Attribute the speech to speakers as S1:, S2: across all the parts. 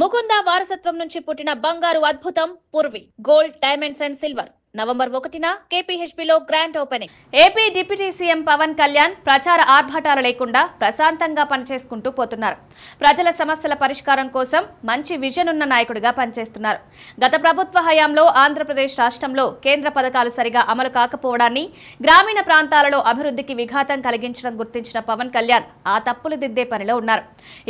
S1: ముకుంద వారసత్వం నుంచి పుట్టిన బంగారు అద్భుతం Purvi gold diamonds and silver November 1న కేపీహెచ్బీలో grand opening. AP deputy CM Pawan Kalyan ప్రచార ఆర్భాటాలు లేకుండా ప్రశాంతంగా పనిచేసుకుంటూ పోతున్నారు. ప్రజల సమస్యల పరిష్కారం కోసం మంచి విజన్ ఉన్న నాయకుడిగా పనిచేస్తున్నారు. గత ప్రభుత్వ హయాంలో ఆంధ్రప్రదేశ్ రాష్ట్రంలో కేంద్ర పథకాలు సరిగా అమలు కాకపోవడాన్ని, గ్రామీణ ప్రాంతాలలో అభివృద్ధికి విఘాతం కలిగించడం గుర్తించిన పవన్ కళ్యాణ్ ఆ తప్పులు దిద్దే పనిలో ఉన్నారు.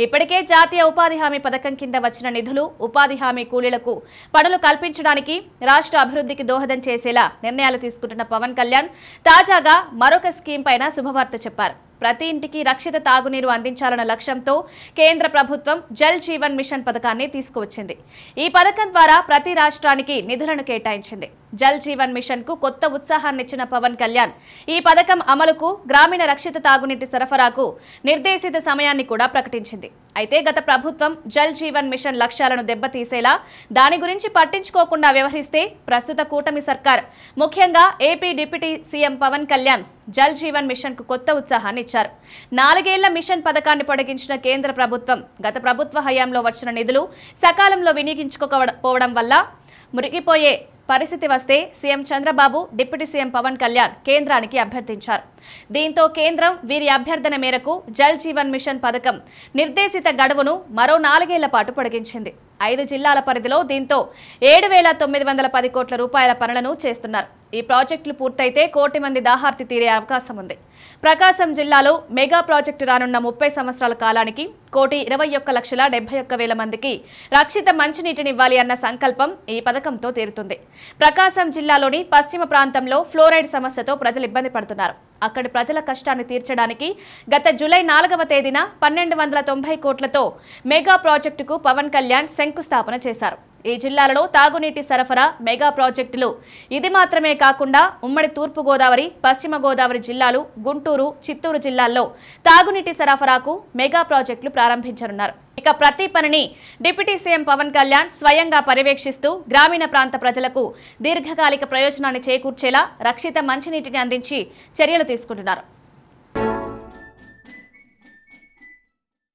S1: ఇప్పటికే జాతీయ ఉపాధి హామీ పథకం కింద వచ్చిన నిధులు ఉపాధి హామీ కూలీలకు పనులు కల్పించడానికి, రాష్ట్ర అభివృద్ధికి దోహదం చేసేలా నిర్ణయాలు తీసుకుంటున్న పవన్ కళ్యాణ్ తాజాగా మరొక స్కీమ్ పైన శుభవార్త చెప్పారు. ప్రతి ఇంటికి రక్షిత తాగునీరు అందించాలన్న లక్ష్యంతో కేంద్ర ప్రభుత్వం జల్ జీవన్ మిషన్ పథకాన్ని తీసుకువచ్చింది. ఈ పథకం ద్వారా ప్రతి రాష్ట్రానికి నిధులను కేటాయించింది. జల్ జీవన్ మిషన్ కు కొత్త ఉత్సాహాన్నిచ్చిన పవన్ కళ్యాణ్ ఈ పథకం అమలుకు, గ్రామీణ రక్షిత తాగునీటి సరఫరాకు నిర్దేశిత సమయాన్ని కూడా ప్రకటించింది. అయితే గత ప్రభుత్వం జల్ జీవన్ మిషన్ లక్ష్యాలను దెబ్బతీసేలా, దాని గురించి పట్టించుకోకుండా వ్యవహరిస్తే ప్రస్తుత కూటమి సర్కార్, ముఖ్యంగా AP deputy CM Pawan Kalyan Jal Jeevan mission కు కొత్త ఉత్సాహాన్ని ఇచ్చారు. 4 ఏళ్ల మిషన్ పథకాన్ని పొడిగించిన కేంద్ర ప్రభుత్వం గత ప్రభుత్వ హయాంలో వచ్చిన నిధులు సకాలంలో వినియోగించుకోకపోవడం వల్ల మురిగిపోయే పరిస్థితి వస్తే CM Chandrababu, deputy CM Pawan Kalyan కేంద్రానికి అభ్యర్థించారు. దీంతో కేంద్రం వీరి అభ్యర్థన మేరకు జల్ జీవన్ మిషన్ పథకం నిర్దేశిత గడువును మరో 4 ఏళ్ల పాటు పొడిగించింది. 5 జిల్లాల పరిధిలో దీంతో 7,910 కోట్ల రూపాయల పనులను చేస్తున్నారు. ఈ ప్రాజెక్టులు పూర్తయితే 1 కోటి మంది దాహార్తి తీరే అవకాశం ఉంది. ప్రకాశం జిల్లాలో మెగా ప్రాజెక్టు రానున్న 30 సంవత్సరాల కాలానికి 1,21,71,000 మందికి రక్షిత మంచినీటినివ్వాలి అన్న సంకల్పం ఈ పథకంతో తీరుతుంది. ప్రకాశం జిల్లాలోని పశ్చిమ ప్రాంతంలో ఫ్లోరైడ్ సమస్యతో ప్రజలు ఇబ్బంది పడుతున్నారు. అక్కడి ప్రజల కష్టాన్ని తీర్చడానికి గత జూలై 4వ తేదీన 1,290 కోట్లతో మెగా ప్రాజెక్టుకు పవన్ కళ్యాణ్ శంకుస్థాపన చేశారు. ఈ జిల్లాలలో తాగునీటి సరఫరా మెగా ప్రాజెక్టులు ఇది మాత్రమే కాకుండా ఉమ్మడి తూర్పు గోదావరి, పశ్చిమ గోదావరి జిల్లాలు, గుంటూరు, చిత్తూరు జిల్లాల్లో తాగునీటి సరఫరాకు మెగా ప్రాజెక్టులు ప్రారంభించనున్నారు. ఇక ప్రతి పనిని డిప్యూటీ సీఎం పవన్ కళ్యాణ్ స్వయంగా పర్యవేక్షిస్తూ గ్రామీణ ప్రాంత ప్రజలకు దీర్ఘకాలిక ప్రయోజనాన్ని చేకూర్చేలా రక్షిత మంచినీటిని అందించి చర్యలు తీసుకుంటున్నారు.